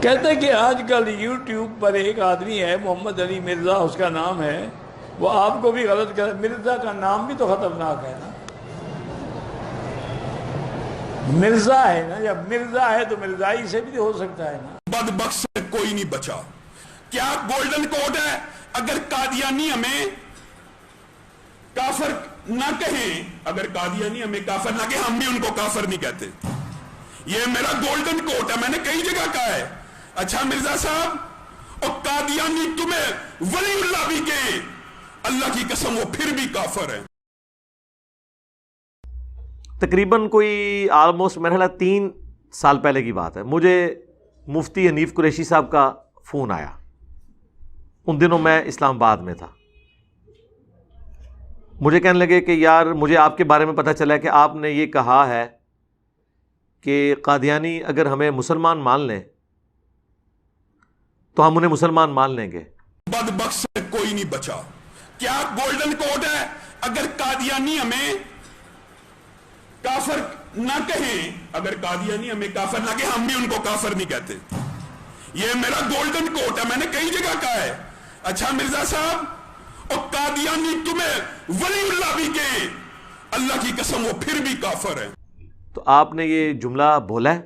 کہتے ہیں کہ آج کل یوٹیوب پر ایک آدمی ہے محمد علی مرزا اس کا نام ہے، وہ آپ کو بھی غلط کہتا ہے۔ مرزا کا نام بھی تو خطرناک ہے نا، مرزا ہے نا، جب مرزا ہے تو مرزائی سے بھی ہو سکتا ہے نا۔ بدبخت سے کوئی نہیں بچا۔ کیا گولڈن کوڈ ہے؟ اگر قادیانی ہمیں کافر نہ کہیں، اگر قادیانی ہمیں کافر نہ کہیں، ہم بھی ان کو کافر نہیں کہتے۔ یہ میرا گولڈن کوڈ ہے، میں نے کئی جگہ کہا ہے۔ اچھا مرزا صاحب، اور قادیانی تمہیں ولی اللہ بھی کہیں، اللہ کی قسم وہ پھر بھی کافر ہے۔ تقریباً کوئی آلموسٹ میرے خیال 3 سال پہلے کی بات ہے، مجھے مفتی حنیف قریشی صاحب کا فون آیا۔ ان دنوں میں اسلام آباد میں تھا۔ مجھے کہنے لگے کہ یار مجھے آپ کے بارے میں پتہ چلا ہے کہ آپ نے یہ کہا ہے کہ قادیانی اگر ہمیں مسلمان مان لیں تو ہم انہیں مسلمان مان لیں گے۔ بدبخت سے کوئی نہیں بچا۔ کیا گولڈن کوڈ ہے؟ اگر قادیانی ہمیں کافر نہ کہیں، اگر قادیانی ہمیں کافر نہ کہیں، ہم بھی ان کو کافر نہیں کہتے۔ یہ میرا گولڈن کوڈ ہے، میں نے کئی جگہ کہا ہے۔ اچھا مرزا صاحب، اور قادیانی تمہیں ولی اللہ بھی کہیں، اللہ کی قسم وہ پھر بھی کافر ہے۔ تو آپ نے یہ جملہ بولا ہے؟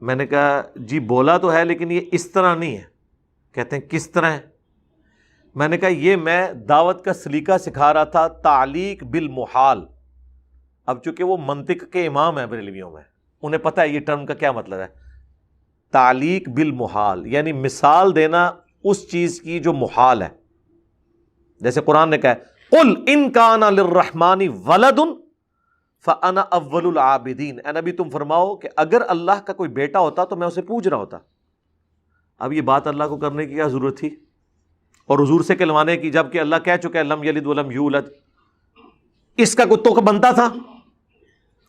میں نے کہا جی بولا تو ہے، لیکن یہ اس طرح نہیں ہے۔ کہتے ہیں کس طرح ہے؟ میں نے کہا یہ میں دعوت کا سلیقہ سکھا رہا تھا، تعلیق بالمحال۔ اب چونکہ وہ منطق کے امام ہیں بریلویوں میں، انہیں پتہ ہے یہ ٹرم کا کیا مطلب ہے۔ تعلیق بالمحال یعنی مثال دینا اس چیز کی جو محال ہے۔ جیسے قرآن نے کہا ہے قل ان کان للرحمن ولد فانا اول العابدین، اے نبی تم فرماؤ کہ اگر اللہ کا کوئی بیٹا ہوتا تو میں اسے پوج رہا ہوتا۔ اب یہ بات اللہ کو کرنے کی کیا ضرورت تھی اور حضور سے کہلوانے کی، جب کہ اللہ کہہ چکا ہے لم یلد ولم یولد۔ اس کا کوئی تک بنتا تھا؟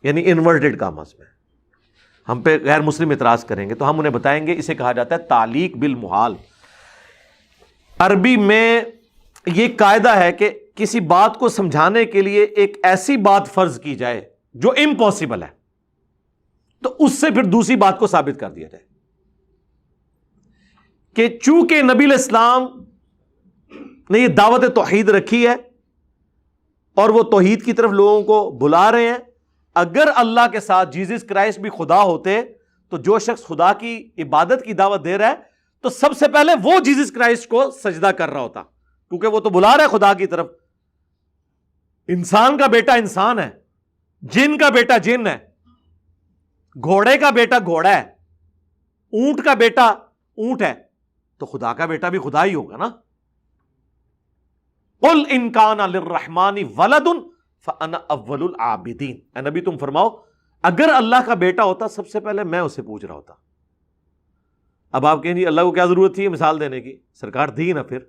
یعنی انورٹڈ کامز میں ہم پہ غیر مسلم اعتراض کریں گے تو ہم انہیں بتائیں گے اسے کہا جاتا ہے تعلیق بالمحال۔ عربی میں یہ قاعدہ ہے کہ کسی بات کو سمجھانے کے لیے ایک ایسی بات فرض کی جائے جو امپاسبل ہے، تو اس سے پھر دوسری بات کو ثابت کر دیا جائے کہ چونکہ نبی علیہ السلام نے یہ دعوت توحید رکھی ہے اور وہ توحید کی طرف لوگوں کو بلا رہے ہیں، اگر اللہ کے ساتھ جیزس کرائسٹ بھی خدا ہوتے تو جو شخص خدا کی عبادت کی دعوت دے رہا ہے تو سب سے پہلے وہ جیزس کرائسٹ کو سجدہ کر رہا ہوتا، کیونکہ وہ تو بلا رہا ہے خدا کی طرف۔ انسان کا بیٹا انسان ہے، جن کا بیٹا جن ہے، گھوڑے کا بیٹا گھوڑا ہے، اونٹ کا بیٹا اونٹ ہے، تو خدا کا بیٹا بھی خدا ہی ہوگا نا۔ قل ان کان للرحمن ولد فانا اول العابدین، اے نبی تم فرماؤ اگر اللہ کا بیٹا ہوتا سب سے پہلے میں اسے پوچھ رہا ہوتا۔ اب آپ کہیں جی اللہ کو کیا ضرورت تھی مثال دینے کی، سرکار دی نا۔ پھر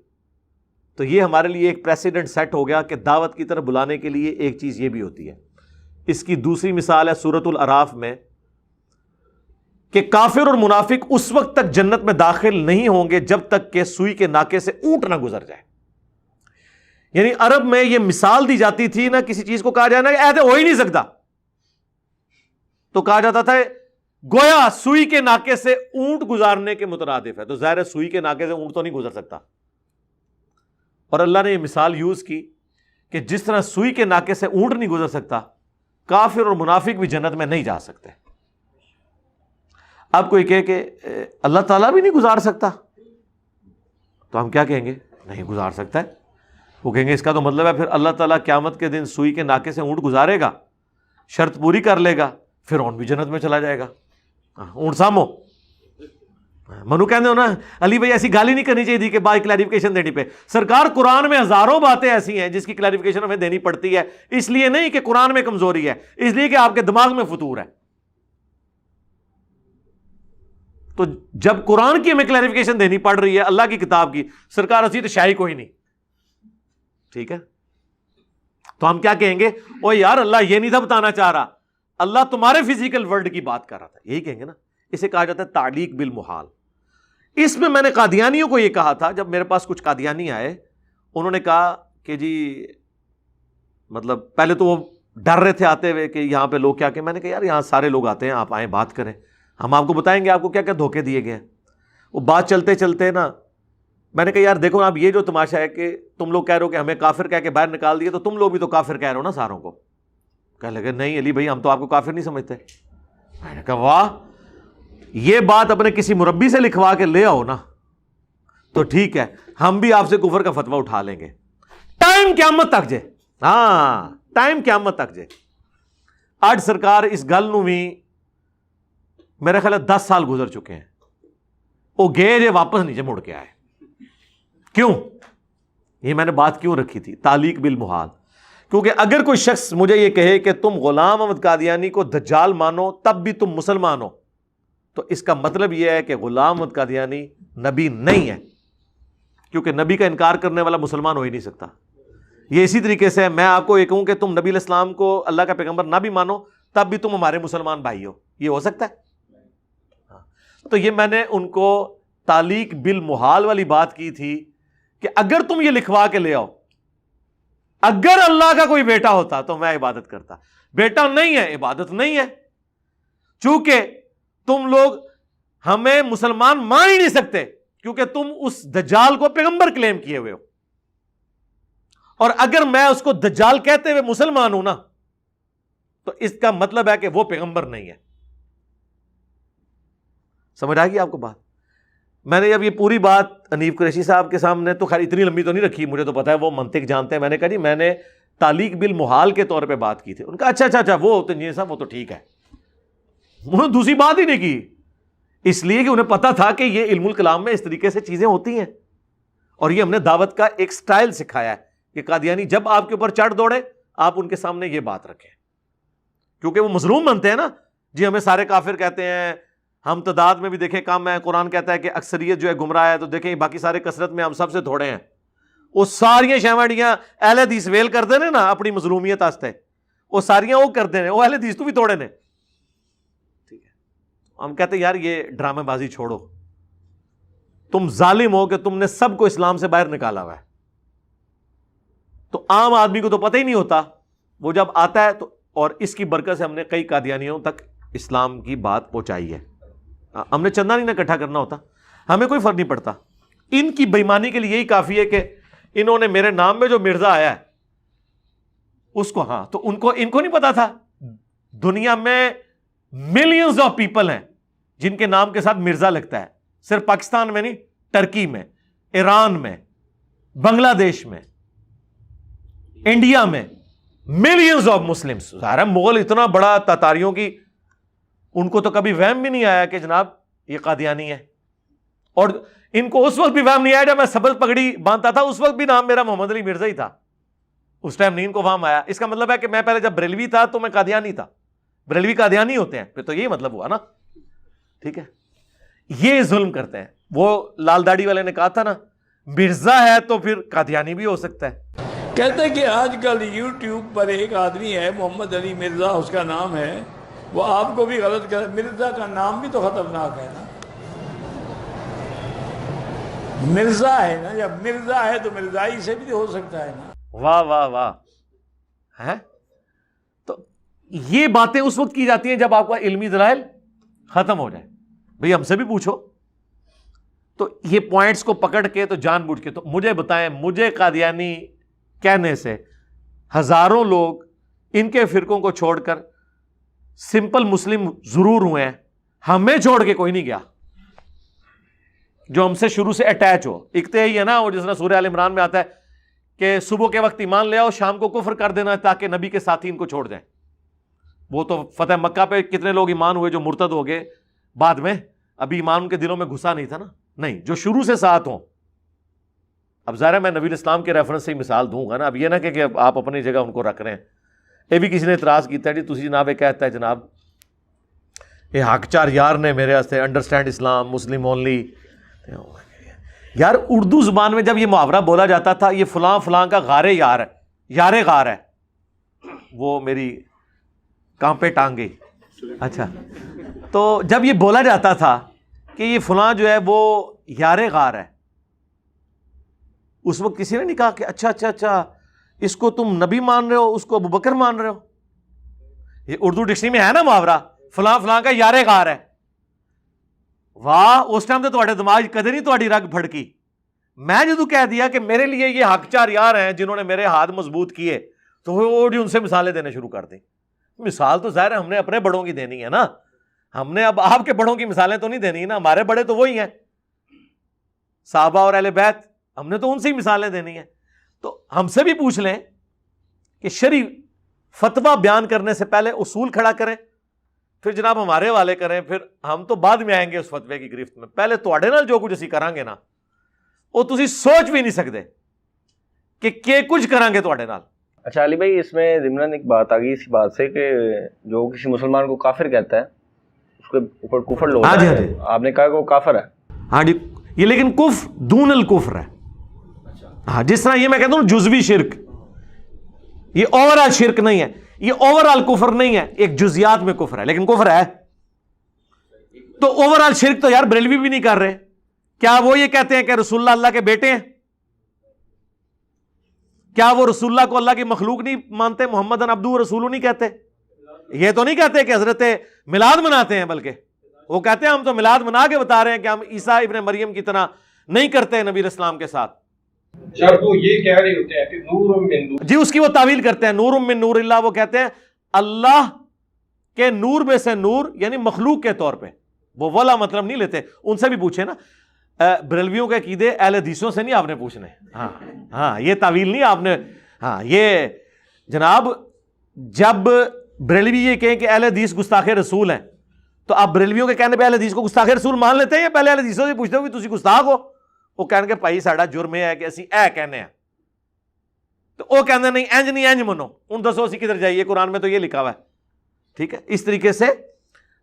تو یہ ہمارے لیے ایک پریسیڈنٹ سیٹ ہو گیا کہ دعوت کی طرف بلانے کے لیے ایک چیز یہ بھی ہوتی ہے۔ اس کی دوسری مثال ہے سورۃ الاعراف میں کہ کافر اور منافق اس وقت تک جنت میں داخل نہیں ہوں گے جب تک کہ سوئی کے ناکے سے اونٹ نہ گزر جائے۔ یعنی عرب میں یہ مثال دی جاتی تھی نا، کسی چیز کو کہا جائے نا کہ ایسے ہو ہی نہیں سکتا، تو کہا جاتا تھا گویا سوئی کے ناکے سے اونٹ گزارنے کے مترادف ہے۔ تو ظاہر ہے سوئی کے ناکے سے اونٹ تو نہیں گزر سکتا، اور اللہ نے یہ مثال یوز کی کہ جس طرح سوئی کے ناکے سے اونٹ نہیں گزر سکتا، کافر اور منافق بھی جنت میں نہیں جا سکتے۔ اب کوئی کہے کہ اللہ تعالیٰ بھی نہیں گزار سکتا، تو ہم کیا کہیں گے؟ نہیں گزار سکتا ہے۔ وہ کہیں گے اس کا تو مطلب ہے پھر اللہ تعالیٰ قیامت کے دن سوئی کے ناکے سے اونٹ گزارے گا، شرط پوری کر لے گا، فرعون بھی جنت میں چلا جائے گا۔ اونٹ سامو منو کہنے ہو نا علی بھائی ایسی گالی نہیں کرنی چاہیے تھی کہ بائی کلیریفیکیشن دینی پہ۔ سرکار قرآن میں ہزاروں باتیں ایسی ہیں جس کی کلیریفیکیشن ہمیں دینی پڑتی ہے، اس لیے نہیں کہ قرآن میں کمزوری ہے، اس لیے کہ آپ کے دماغ میں فطور ہے۔ تو جب قرآن کی ہمیں کلیریفیکیشن دینی پڑ رہی ہے اللہ کی کتاب کی، سرکار اسی تو شاہی کوئی نہیں، ٹھیک ہے؟ تو ہم کیا کہیں گے؟ او یار اللہ یہ نہیں تھا بتانا چاہ رہا، اللہ تمہارے فزیکل ورلڈ کی بات کر رہا تھا، یہی کہیں گے نا۔ اسے کہا جاتا ہے تعلیق بالمحال۔ اس میں میں نے قادیانیوں کو یہ کہا تھا، جب میرے پاس کچھ قادیانی آئے انہوں نے کہا کہ جی مطلب پہلے تو وہ ڈر رہے تھے آتے ہوئے کہ یہاں پہ لوگ کیا کہ، میں نے کہا یار یہاں سارے لوگ آتے ہیں، آپ آئیں بات کریں، ہم آپ کو بتائیں گے آپ کو کیا کیا دھوکے دیے گئے ہیں۔ وہ بات چلتے چلتے نا میں نے کہا یار دیکھو اب یہ جو تماشا ہے کہ تم لوگ کہہ رہے ہو کہ ہمیں کافر کہہ کے باہر نکال دیے، تو تم لوگ بھی تو کافر کہہ رہے ہو نا ساروں کو. کہنے لگے نہیں علی بھائی ہم تو آپ کو کافر نہیں سمجھتے. میں نے کہا واہ، یہ بات اپنے کسی مربی سے لکھوا کے لے آؤ نا تو ٹھیک ہے، ہم بھی آپ سے کفر کا فتویٰ اٹھا لیں گے. ٹائم قیامت تک جے، ہاں ٹائم قیامت تک جے. آج سرکار اس گل نو بھی میرے خیال 10 سال گزر چکے ہیں، وہ گئے جے واپس نہیں جے مڑ کے آئے. کیوں؟ یہ میں نے بات کیوں رکھی تھی، تعلیق بالمحال. کیونکہ اگر کوئی شخص مجھے یہ کہے کہ تم غلام احمد قادیانی کو دجال مانو تب بھی تم مسلمان ہو، تو اس کا مطلب یہ ہے کہ غلام احمد قادیانی نبی نہیں ہے، کیونکہ نبی کا انکار کرنے والا مسلمان ہو ہی نہیں سکتا. یہ اسی طریقے سے میں آپ کو یہ کہوں کہ تم نبی علیہ السلام کو اللہ کا پیغمبر نہ بھی مانو تب بھی تم ہمارے مسلمان بھائی ہو، یہ ہو سکتا ہے؟ تو یہ میں نے ان کو تعلیق بالمحال والی بات کی تھی کہ اگر تم یہ لکھوا کے لے آؤ اگر اللہ کا کوئی بیٹا ہوتا تو میں عبادت کرتا. بیٹا نہیں ہے، عبادت نہیں ہے. چونکہ تم لوگ ہمیں مسلمان مان ہی نہیں سکتے کیونکہ تم اس دجال کو پیغمبر کلیم کیے ہوئے ہو، اور اگر میں اس کو دجال کہتے ہوئے مسلمان ہوں نا تو اس کا مطلب ہے کہ وہ پیغمبر نہیں ہے. سمجھ آئے گی آپ کو بات؟ میں نے اب یہ پوری بات انیف قریشی صاحب کے سامنے تو خیر اتنی لمبی تو نہیں رکھی، مجھے تو پتا ہے وہ منطق جانتے ہیں. میں نے کہا جی میں نے تعلیق بالمحال کے طور پہ بات کی تھی. ان کا اچھا وہ تو انجینئر صاحب وہ تو ٹھیک ہے. انہوں نے دوسری بات ہی نہیں کی، اس لیے کہ انہیں پتا تھا کہ یہ علم الکلام میں اس طریقے سے چیزیں ہوتی ہیں، اور یہ ہم نے دعوت کا ایک سٹائل سکھایا ہے کہ قادیانی جب آپ کے اوپر چڑھ دوڑے آپ ان کے سامنے یہ بات رکھیں، کیونکہ وہ مظلوم بنتے ہیں نا. جی ہمیں سارے کافر کہتے ہیں، ہم تعداد میں بھی دیکھیں کم ہے، قرآن کہتا ہے کہ اکثریت جو ہے گمراہ ہے، تو دیکھیں باقی سارے کثرت میں ہم سب سے تھوڑے ہیں. وہ ساریاں شیوڑیاں اہل حدیث ویل کرتے ہیں نا اپنی مظلومیت واسطے، وہ ساریاں وہ کرتے ہیں، وہ اہل حدیث تو بھی توڑے نے. ٹھیک ہے، ہم کہتے ہیں یار یہ ڈرامے بازی چھوڑو، تم ظالم ہو کہ تم نے سب کو اسلام سے باہر نکالا ہوا ہے. تو عام آدمی کو تو پتہ ہی نہیں ہوتا، وہ جب آتا ہے تو، اور اس کی برکت سے ہم نے کئی قادیانیوں تک اسلام کی بات پہنچائی ہے. ہم نے چندہ نہیں نہ اکٹھا کرنا ہوتا، ہمیں کوئی فرق نہیں پڑتا. ان کی بےمانی کے لیے یہی کافی ہے کہ انہوں نے میرے نام میں جو مرزا آیا ہے اس کو، ہاں تو ان کو نہیں پتا تھا دنیا میں ملینز آف پیپل ہیں جن کے نام کے ساتھ مرزا لگتا ہے. صرف پاکستان میں نہیں، ٹرکی میں، ایران میں، بنگلہ دیش میں، انڈیا میں ملینز آف مسلمس. ظاہر مغل اتنا بڑا تاتاریوں کی، ان کو تو کبھی وہم بھی نہیں آیا کہ جناب یہ قادیانی ہے. اور ان کو اس وقت بھی وہم نہیں آیا جب میں سبز پگڑی باندھتا تھا، اس وقت بھی نام میرا محمد علی مرزا ہی تھا. اس ٹائم نہیں ان کو وہم آیا. اس کا مطلب ہے کہ میں پہلے جب بریلوی تھا تو میں قادیانی تھا. بریلوی قادیانی ہوتے ہیں پھر تو یہی مطلب ہوا نا. ٹھیک ہے، یہ ظلم کرتے ہیں. وہ لال داڑھی والے نے کہا تھا نا مرزا ہے تو پھر قادیانی بھی ہو سکتا ہے. کہتے ہیں کہ آج کل یوٹیوب پر ایک آدمی ہے محمد علی مرزا اس کا نام ہے، وہ آپ کو بھی غلط کر، مرزا کا نام بھی تو خطرناک ہے نا. مرزا ہے نا، جب مرزا ہے تو مرزائی سے بھی ہو سکتا ہے نا. واہ واہ واہ ہے. تو یہ باتیں اس وقت کی جاتی ہیں جب آپ کا علمی دلائل ختم ہو جائے. بھئی ہم سے بھی پوچھو. تو یہ پوائنٹس کو پکڑ کے تو جان بوجھ کے تو مجھے بتائیں، مجھے قادیانی کہنے سے ہزاروں لوگ ان کے فرقوں کو چھوڑ کر سمپل مسلم ضرور ہوئے ہیں، ہمیں چھوڑ کے کوئی نہیں گیا جو ہم سے شروع سے اٹیچ ہو. ایک تو یہی ہے نا، وہ جس طرح سورہ آل عمران میں آتا ہے کہ صبح کے وقت ایمان لے آؤ، شام کو کفر کر دینا تاکہ نبی کے ساتھی ان کو چھوڑ دیں. وہ تو فتح مکہ پہ کتنے لوگ ایمان ہوئے جو مرتد ہو گئے بعد میں، ابھی ایمان ان کے دلوں میں گھسا نہیں تھا نا. نہیں، جو شروع سے ساتھ ہوں. اب ظاہر ہے میں نبی الاسلام کے ریفرنس سے ہی مثال دوں گا نا. اب یہ نہ کہ آپ اپنی جگہ ان کو رکھ رہے ہیں. یہ بھی کسی نے اعتراض کیتا ہے جی تسی جناب یہ کہتا ہے جناب یہ حق چار یار نے میرے واسطے انڈرسٹینڈ اسلام مسلم اونلی. یار اردو زبان میں جب یہ محاورہ بولا جاتا تھا یہ فلاں فلاں کا غار یار ہے، یار غار ہے، وہ میری کہاں پہ ٹانگ گئی. اچھا، تو جب یہ بولا جاتا تھا کہ یہ فلاں جو ہے وہ یار غار ہے، اس وقت کسی نے نہیں کہا کہ اچھا اس کو تم نبی مان رہے ہو، اس کو ابوبکر مان رہے ہو. یہ اردو ڈکشنری میں ہے نا محاورہ، فلاں فلاں کا یار غار ہے. واہ, اس ٹائم تو تھوڑے دماغ کدے نہیں تھوڑی رگ بھڑکی. میں جدو کہہ دیا کہ میرے لیے یہ حق چار یار ہیں جنہوں نے میرے ہاتھ مضبوط کیے, تو وہ ان سے مثالیں دینے شروع کر دیں. مثال تو ظاہر ہے ہم نے اپنے بڑوں کی دینی ہے نا, ہم نے اب آپ کے بڑوں کی مثالیں تو نہیں دینی نا, ہمارے بڑے تو وہی ہیں صحابہ اور اہل بیت, ہم نے تو ان سے ہی مثالیں دینی ہیں. تو ہم سے بھی پوچھ لیں کہ شرعی فتویٰ بیان کرنے سے پہلے اصول کھڑا کریں, پھر جناب ہمارے والے کریں, پھر ہم تو بعد میں آئیں گے اس فتوے کی گرفت میں. پہلے تواڈے نال جو کچھ اسی کریں گے نا, وہ تسی سوچ بھی نہیں سکتے کہ کچھ کریں گے تواڈے نال. اچھا علی بھائی, اس میں ضمن ایک بات آ گئی اسی بات سے کہ جو کسی مسلمان کو کافر کہتا ہے اس کے اوپر کفر لوٹا ہے. آپ نے کہا کہ وہ کافر ہے. ہاں جی, یہ لیکن کفر دون الکفر ہے. ہاں, جس طرح یہ میں کہتا ہوں جزوی شرک, یہ اوور آل شرک نہیں ہے, یہ اوور آل کفر نہیں ہے, ایک جزیات میں کفر ہے لیکن کفر ہے. تو اوور آل شرک تو یار بریلوی بھی نہیں کر رہے. کیا وہ یہ کہتے ہیں کہ رسول اللہ اللہ کے بیٹے ہیں؟ کیا وہ رسول اللہ کو اللہ کی مخلوق نہیں مانتے, محمد عبدہ رسول نہیں کہتے؟ یہ تو نہیں کہتے کہ حضرت میلاد مناتے ہیں, بلکہ وہ کہتے ہیں ہم تو میلاد منا کے بتا رہے ہیں کہ ہم عیسیٰ ابن مریم کی طرح نہیں کرتے نبی اسلام کے ساتھ. جب وہ یہ کہہ رہے ہوتے ہیں کہ نور من نور, جی اس کی وہ تعویل کرتے ہیں نور من نور اللہ, وہ کہتے ہیں اللہ کے نور میں سے نور یعنی مخلوق کے طور پہ, وہ والا مطلب نہیں لیتے. ان سے بھی پوچھے نا, بریلویوں کے عقیدے اہل حدیثوں سے نہیں آپ نے پوچھنے. ہاں ہاں, یہ تعویل نہیں آپ نے. ہاں یہ جناب, جب بریلوی یہ کہیں کہ اہل حدیث گستاخ رسول ہیں, تو آپ بریلویوں کے کہنے پہ اہل حدیث کو گستاخ رسول مان لیتے ہیں یا پہلے اہل حدیثوں سے پوچھتے ہو کہ تسی گستاخ ہو؟ وہ کہنے کہ بھائی ساڈا جرم ہے کہ اسی اے کہنے ہیں, تو وہ کہنے نہیں انج نہیں انج منو, ان دسو اسی کدھر جائیے, قرآن میں تو یہ لکھا ہوا ہے. ٹھیک ہے, اس طریقے سے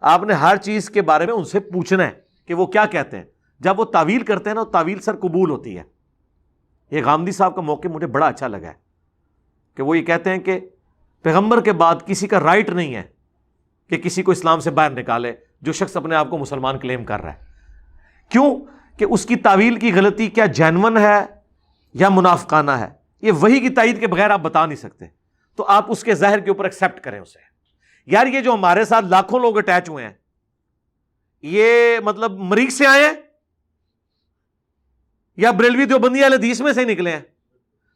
آپ نے ہر چیز کے بارے میں ان سے پوچھنا ہے کہ وہ کیا کہتے ہیں. جب وہ تعویل کرتے ہیں نا, تعویل سر قبول ہوتی ہے. یہ غامدی صاحب کا موقع مجھے بڑا اچھا لگا ہے کہ وہ یہ کہتے ہیں کہ پیغمبر کے بعد کسی کا رائٹ نہیں ہے کہ کسی کو اسلام سے باہر نکالے جو شخص اپنے آپ کو مسلمان کلیم کر رہا ہے. کیوں کہ اس کی تعویل کی غلطی کیا جینون ہے یا منافقانہ ہے, یہ وحی کی تائید کے بغیر آپ بتا نہیں سکتے. تو آپ اس کے ظاہر کے اوپر ایکسیپٹ کریں اسے. یار یہ جو ہمارے ساتھ لاکھوں لوگ اٹیچ ہوئے ہیں, یہ مطلب مریخ سے آئے ہیں یا بریلوی دیوبندی اہل حدیث میں سے نکلے ہیں؟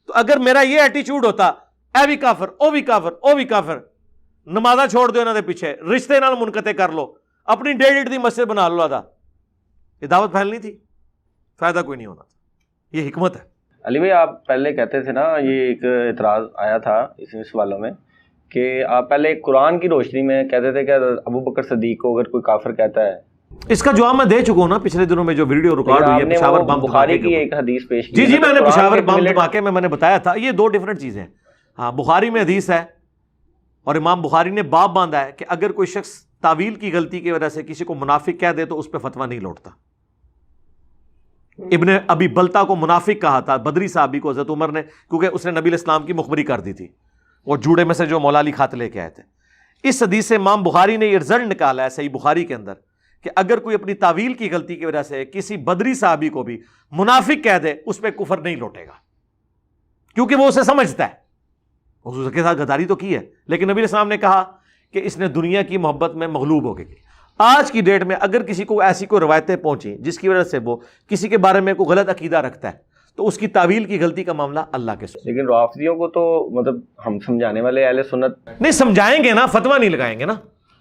تو اگر میرا یہ ایٹیچیوڈ ہوتا, اے بھی کافر, او بھی کافر, او بھی کافر, نمازہ چھوڑ دو انہوں نے پیچھے, رشتے نال منقطع کر لو, اپنی 1.5 دی مسجد بنا لو آدھا, یہ دعوت پھیلنی تھی, فائدہ کوئی نہیں ہونا تھا. یہ حکمت ہے. علی بھائی آپ پہلے کہتے تھے نا, یہ ایک اعتراض آیا تھا اس سوالوں میں کہ آپ پہلے قرآن کی روشنی میں کہتے تھے کہ ابو بکر صدیق کو اگر کوئی کافر کہتا ہے. اس کا جواب میں دے چکا ہوں نا پچھلے دنوں میں جو ویڈیو ریکارڈ ہوئی ہے پشاور بم بخاری کی ایک حدیث پیش کی. جی میں نے پشاور بم دھماکے میں نے بتایا تھا, یہ دو ڈیفرنٹ چیزیں ہیں. ہاں, بخاری میں حدیث ہے اور امام بخاری نے باب باندھا ہے کہ اگر کوئی شخص تعویل کی غلطی کی وجہ سے کسی کو منافق کہہ دے تو اس پہ فتویٰ نہیں لوٹتا. ابن ابی بلتا کو منافق کہا تھا بدری صحابی کو حضرت عمر نے, کیونکہ اس نے نبی علیہ السلام کی مخبری کر دی تھی, وہ جوڑے میں سے جو مولا علی خط لے کے آئے تھے. اس حدیث سے امام بخاری نے یہ رزلٹ نکالا ہے صحیح بخاری کے اندر کہ اگر کوئی اپنی تعویل کی غلطی کی وجہ سے کسی بدری صحابی کو بھی منافق کہہ دے اس پہ کفر نہیں لوٹے گا, کیونکہ وہ اسے سمجھتا ہے. حضور کے ساتھ غداری تو کی ہے, لیکن نبی علیہ السلام نے کہا کہ اس نے دنیا کی محبت میں مغلوب ہو گئی. آج کی ڈیٹ میں اگر کسی کو ایسی کوئی روایتیں پہنچیں جس کی وجہ سے وہ کسی کے بارے میں کوئی غلط عقیدہ رکھتا ہے تو اس کی تعویل کی غلطی کا معاملہ اللہ کے ساتھ. لیکن رافضیوں کو تو مطلب ہم سمجھانے والے اہل سنت نہیں سمجھائیں گے نا, فتویٰ نہیں لگائیں گے نا.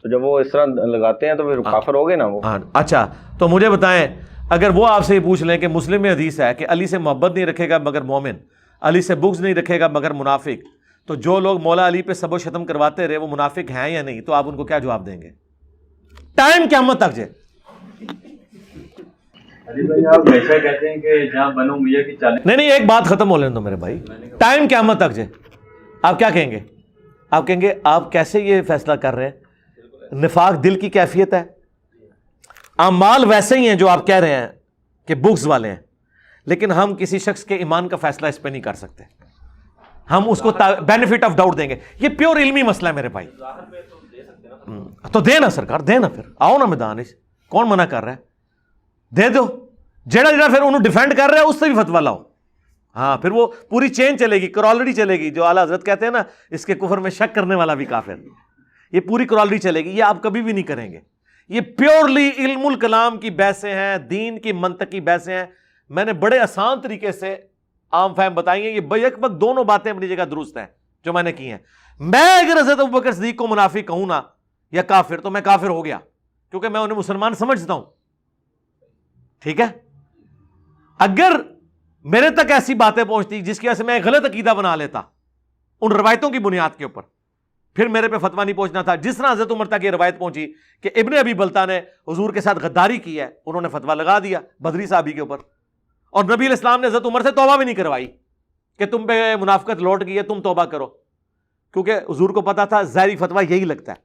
تو جب وہ اس طرح لگاتے ہیں تو پھر کافر ہو گئے نا وہ. اچھا تو مجھے بتائیں, اگر وہ آپ سے یہ پوچھ لیں کہ مسلم میں حدیث ہے کہ علی سے محبت نہیں رکھے گا مگر مومن, علی سے بغض نہیں رکھے گا مگر منافق, تو جو لوگ مولا علی پہ سب و شتم کرواتے رہے وہ منافق ہیں یا نہیں, تو آپ ان کو کیا جواب دیں گے؟ ٹائم قیامت تک جائے. علی بھائی آپ ہمیشہ کہتے ہیں کہ جہاں بنو میاں کی چالیں, نہیں ایک بات ختم ہو لینے دو میرے بھائی, ٹائم قیامت تک جائے. آپ کیا کہیں گے؟ آپ کہیں گے آپ کیسے یہ فیصلہ کر رہے ہیں, نفاق دل کی کیفیت ہے, اعمال ویسے ہی ہیں جو آپ کہہ رہے ہیں کہ بغض والے ہیں, لیکن ہم کسی شخص کے ایمان کا فیصلہ اس پہ نہیں کر سکتے, ہم اس کو بینیفٹ آف ڈاؤٹ دیں گے. یہ پیور علمی مسئلہ ہے میرے بھائی. تو دے نا سرکار, دے نا, پھر آؤ نا میدان, کون منع کر رہا ہے, دے دو. جڑا پھر انہوں ڈیفینڈ کر رہا ہے اس سے بھی فتویٰ لاؤ. ہاں پھر وہ پوری چین چلے گی, کرالری چلے گی, جو اعلیٰ حضرت کہتے ہیں نا اس کے کفر میں شک کرنے والا بھی کافر, یہ پوری کرالری چلے گی. یہ آپ کبھی بھی نہیں کریں گے. یہ پیورلی علم الکلام کی بحثیں ہیں، دین کی منطقی بحثیں ہیں. میں نے بڑے آسان طریقے سے عام فہم بتائی ہیں. یہ بیک وقت دونوں باتیں اپنی جگہ درست ہیں جو میں نے کی ہیں. میں اگر حضرت ابوبکر صدیق کو منافق کہوں نا یا کافر، تو میں کافر ہو گیا، کیونکہ میں انہیں مسلمان سمجھتا ہوں. ٹھیک ہے؟ اگر میرے تک ایسی باتیں پہنچتی جس کی وجہ سے میں ایک غلط عقیدہ بنا لیتا ان روایتوں کی بنیاد کے اوپر، پھر میرے پہ فتویٰ نہیں پہنچنا تھا. جس طرح حضرت عمر تک یہ روایت پہنچی کہ ابن ابی بلتہ نے حضور کے ساتھ غداری کی ہے، انہوں نے فتویٰ لگا دیا بدری صحابی کے اوپر، اور نبی علیہ السلام نے حضرت عمر سے توبہ بھی نہیں کروائی کہ تم پہ منافقت لوٹ گئی ہے، تم توبہ کرو، کیونکہ حضور کو پتا تھا ظاہری فتویٰ یہی لگتا ہے.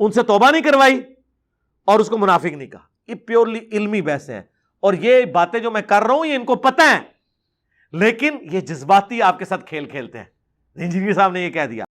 ان سے توبہ نہیں کروائی اور اس کو منافق نہیں کہا. یہ پیورلی علمی بحثیں ہیں، اور یہ باتیں جو میں کر رہا ہوں یہ ان کو پتہ ہیں، لیکن یہ جذباتی آپ کے ساتھ کھیل کھیلتے ہیں. انجینئر صاحب نے یہ کہہ دیا